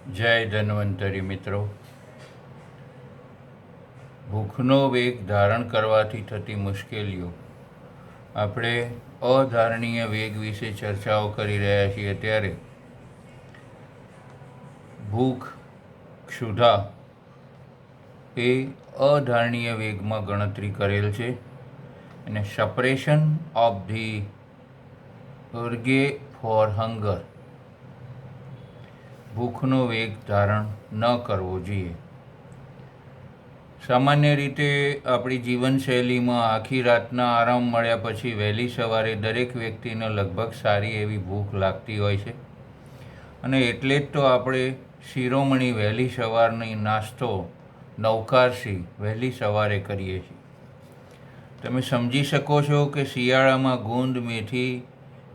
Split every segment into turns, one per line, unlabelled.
જય ધન્વંતરી મિત્રો. ભૂખનો વેગ ધારણ કરવાથી થતી મુશ્કેલીઓ. આપણે અધારણીય વેગ વિશે ચર્ચાઓ કરી રહ્યા છીએ. ત્યારે ભૂખ, ક્ષુધા એ અધારણીય વેગમાં ગણતરી કરેલ છે અને suppression of the urge for hunger, ભૂખનો વેગ ધારણ ન કરવો જોઈએ. સામાન્ય રીતે આપણી જીવનશૈલીમાં આખી રાતના આરામ મળ્યા પછી વહેલી સવારે દરેક વ્યક્તિને લગભગ સારી એવી ભૂખ લાગતી હોય છે અને એટલે જ તો આપણે શિરોમણી વહેલી સવારની નાસ્તો નવકારથી વહેલી સવારે કરીએ છીએ. તમે સમજી શકો છો કે શિયાળામાં ગુંદ, મેથી,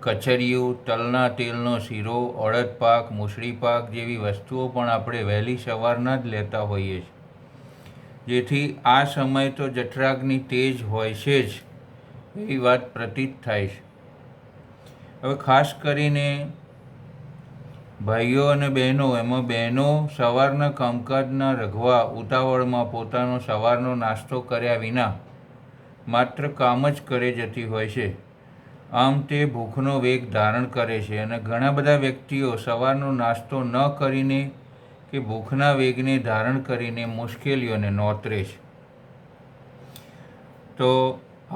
કચરિયું, તલના તેલનો શીરો, અડદ પાક, મૂસળી પાક જેવી વસ્તુઓ પણ આપણે વહેલી સવારના જ લેતા હોઈએ છીએ. જેથી આ સમય તો જઠરાગ્નિ તેજ હોય છે જ, એવી વાત પ્રતીત થાય છે. હવે ખાસ કરીને ભાઈઓ અને બહેનો, એમાં બહેનો સવારના કામકાજના રઘવા ઉતાવળમાં પોતાનો સવારનો નાસ્તો કર્યા વિના માત્ર કામ જ કરે જતી હોય છે. આમ તે ભૂખનો વેગ ધારણ કરે છે અને ઘણા બધા વ્યક્તિઓ સવારનો નાસ્તો ન કરીને કે ભૂખના વેગને ધારણ કરીને મુશ્કેલીઓને નોતરે છે. તો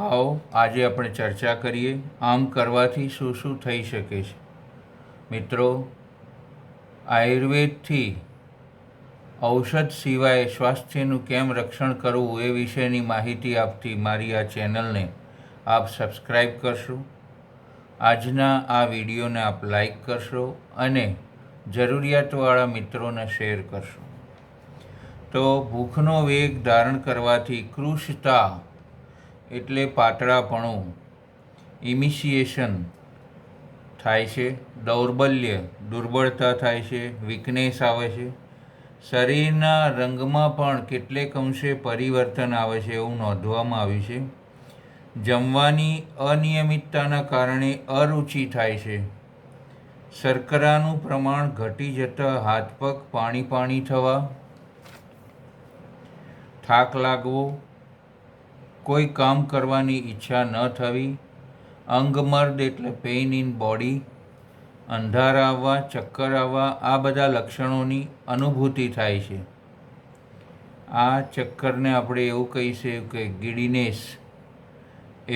આવો આજે આપણે ચર્ચા કરીએ, આમ કરવાથી શું શું થઈ શકે છે. મિત્રો, આયુર્વેદથી ઔષધ સિવાય સ્વાસ્થ્યનું કેમ રક્ષણ કરવું એ વિશેની માહિતી આપતી મારી આ ચેનલને આપ સબસ્ક્રાઈબ કરશો. આજના આ વિડીયોને આપ લાઈક કરશો અને જરૂરિયાતવાળા મિત્રોને શેર કરશો. તો ભૂખનો વેગ ધારણ કરવાથી કૃશતા એટલે પાતળાપણું, ઇમિશિએશન થાય છે, દૌર્બલ્ય, દુર્બળતા થાય છે, વીકનેસ આવે છે, શરીરના રંગમાં પણ કેટલેક અંશે પરિવર્તન આવે છે એવું નોંધવામાં આવ્યું છે. જમવાની અનિયમિતતાના કારણે અરુચિ થાય છે, શર્કરાનું પ્રમાણ ઘટી જતાં હાથ પગ પાણી થવા, થાક લાગવો, કોઈ કામ કરવાની ઈચ્છા ન થવી, અંગમર્દ એટલે પેઇન ઇન બોડી, અંધારા આવવા, ચક્કર આવવા, આ બધા લક્ષણોની અનુભૂતિ થાય છે. આ ચક્કરને આપણે એવું કહીશું કે ગિડીનેસ,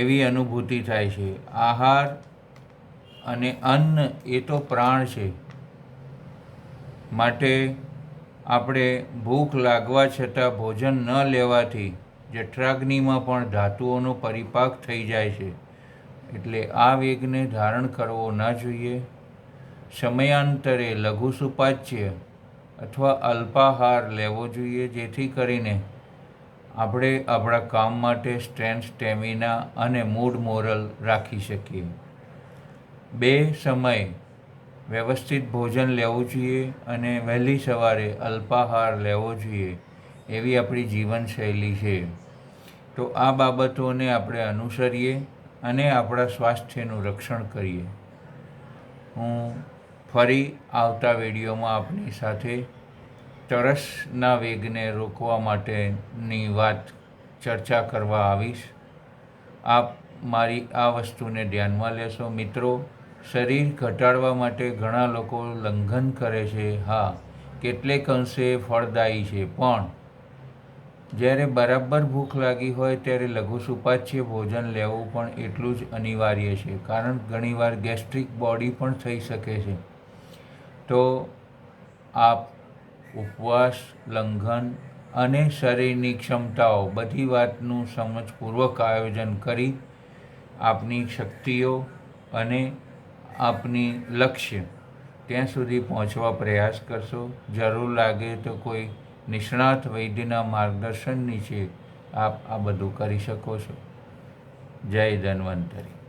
એવી અનુભૂતિ થાય છે. આહાર અને અન્ન એ તો પ્રાણ છે, માટે આપણે ભૂખ લાગવા છતાં ભોજન ન લેવાથી જઠરાગ્નિમાં પણ ધાતુઓનો પરિપાક થઈ જાય છે. એટલે આ વેગને ધારણ કરવો ન જોઈએ. સમયાંતરે લઘુ સુપાચ્ય અથવા અલ્પાહાર લેવો જોઈએ, જેથી કરીને આપણે આપણા કામ માટે સ્ટ્રેન્થ, સ્ટેમિના અને મૂડ મોરલ રાખી શકીએ. 2 સમય વ્યવસ્થિત ભોજન લેવું જોઈએ અને વહેલી સવારે અલ્પાહાર લેવો જોઈએ, એવી આપણી જીવનશૈલી છે. તો આ બાબતોને આપણે અનુસરીએ અને આપણા સ્વાસ્થ્યનું રક્ષણ કરીએ. હું ફરી આવતા વિડીયોમાં આપની સાથે તરસના વેગને રોકવા માટેની વાત ચર્ચા કરવા આવીશ. આપ મારી આ વસ્તુને ધ્યાનમાં લેશો. મિત્રો, શરીર ઘટાડવા માટે ઘણા લોકો લંઘન કરે છે. હા, કેટલેક અંશે ફળદાયી છે, પણ જ્યારે બરાબર ભૂખ લાગી હોય ત્યારે લઘુ સુપાચ્ય ભોજન લેવું પણ એટલું જ અનિવાર્ય છે, કારણ ઘણીવાર ગેસ્ટ્રિક બોડી પણ થઈ શકે છે. તો આપ ઉપવાસ, લંઘન અને શરીરની ક્ષમતાઓ બધી વાતનું સમજપૂર્વક આયોજન કરી આપની શક્તિઓ અને આપની લક્ષ્ય ત્યાં સુધી પહોંચવા પ્રયાસ કરશો. જરૂર લાગે તો કોઈ નિષ્ણાત વૈદ્યના માર્ગદર્શન નીચે આપ આ બધું કરી શકો છો. જય ધન્વંતરી.